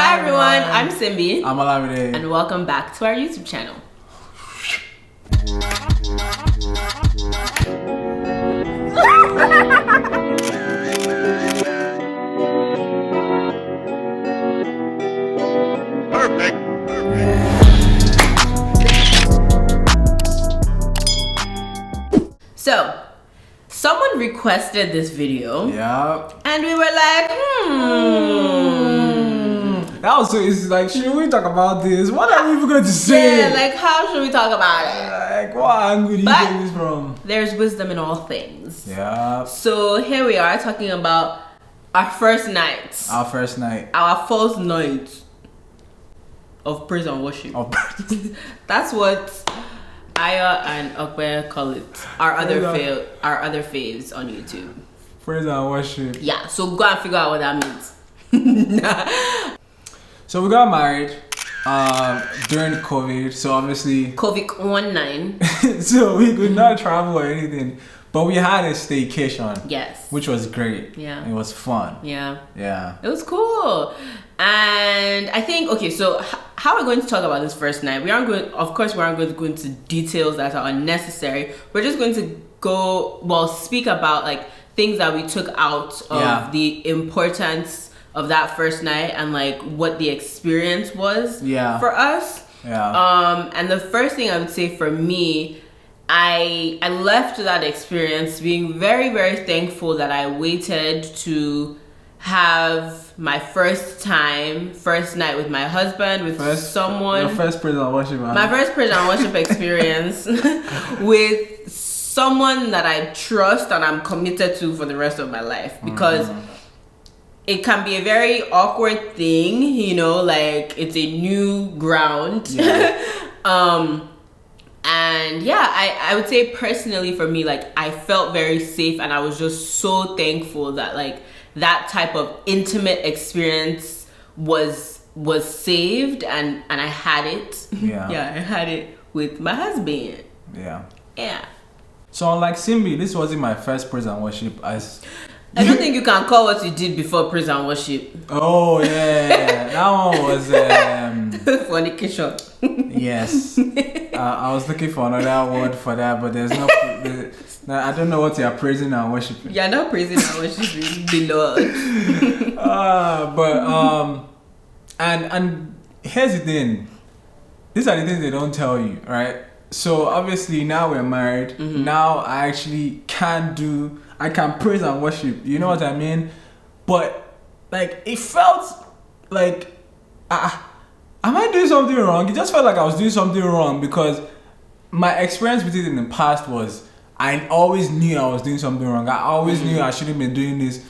Hi everyone, I'm Simbi. I'm Olamide. And welcome back to our YouTube channel. Perfect. So, someone requested this video. Yeah. And we were like, That was so easy. Like, should we talk about this? What are we even going to say? Yeah, like, how should we talk about it? Like, what angle do you get this from? There's wisdom in all things. Yeah. So, here we are talking about our first night. Our first night. Our first night of praise and worship. That's what Aya and Okwe call it. Our other faves on YouTube. Praise and worship. Yeah, so go and figure out what that means. So we got married during COVID. So obviously COVID-19. so we could not travel or anything. But we had a staycation. Yes. Which was great. Yeah. It was fun. Yeah. Yeah. It was cool. And I think, okay, so how we're going to talk about this first night, we aren't going to go into details that are unnecessary. We're just going to speak about like things that we took out of the importance of that first night and like what the experience was for us. Yeah. And the first thing I would say for me, I left that experience being very, very thankful that I waited to have my first night with my husband, with someone. Your first praise and worship, man. My first praise and worship experience with someone that I trust and I'm committed to for the rest of my life. Because it can be a very awkward thing, you know, like it's a new ground. Yeah. And yeah, I would say personally for me, like I felt very safe and I was just so thankful that like that type of intimate experience was saved and I had it. Yeah. Yeah, I had it with my husband. Yeah. Yeah. So unlike Simbi, this wasn't my first praise and worship. I don't think you can call what you did before praise and worship. Oh yeah, that one was fornication. Yes. I was looking for another word for that, but there's no. I don't know what you are praising and worshiping. You're not praising and worshiping the Lord. And here's the thing. These are the things they don't tell you, right? So obviously now we're married. Now I actually I can praise and worship. You know what I mean? But like it felt like am I doing something wrong? It just felt like I was doing something wrong because my experience with it in the past was I always knew I was doing something wrong. I always knew I shouldn't be doing this.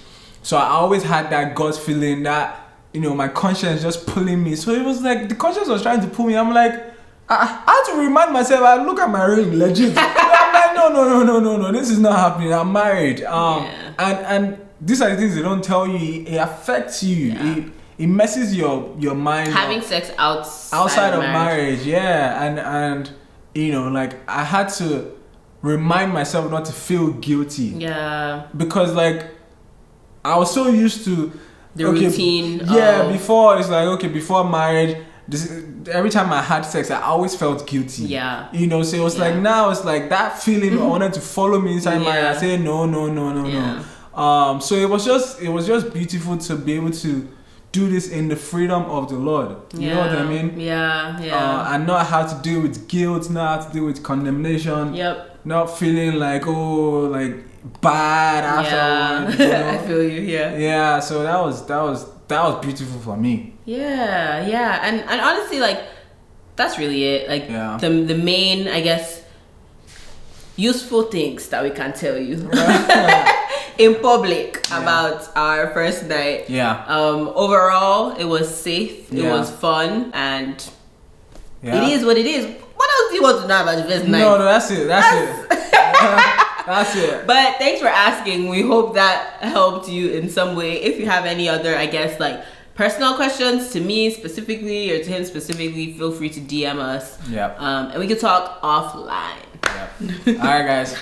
So I always had that gut feeling that, you know, my conscience just pulling me. So it was like the conscience was trying to pull me. I'm like, I had to remind myself, I look at my ring, legit. I'm like, no, this is not happening. I'm married. And these are the things they don't tell you. It affects you. Yeah. It messes your mind. Having sex outside of marriage, yeah. And you know, like I had to remind myself not to feel guilty. Yeah. Because like I was so used to the routine. Yeah, before it's like before marriage, every time I had sex, I always felt guilty. Yeah. You know, so it was like now it's like that feeling wanted to follow me inside my head. I say no. So it was just beautiful to be able to do this in the freedom of the Lord. You know what I mean? Yeah. And not have to deal with guilt, not have to deal with condemnation. Yep. Not feeling like bad afterwards. You know? I feel you. Yeah. So that was beautiful for me. Yeah. And honestly, like that's really it. Like the main, I guess, useful things that we can tell you in public about our first night. Yeah. Overall, it was safe. It was fun, and it is what it is. What else do you want to know about the first night? No, that's it. That's it. But thanks for asking. We hope that helped you in some way. If you have any other, I guess, like personal questions to me specifically or to him specifically, feel free to DM us. Yeah. And we can talk offline. Yeah. All right, guys.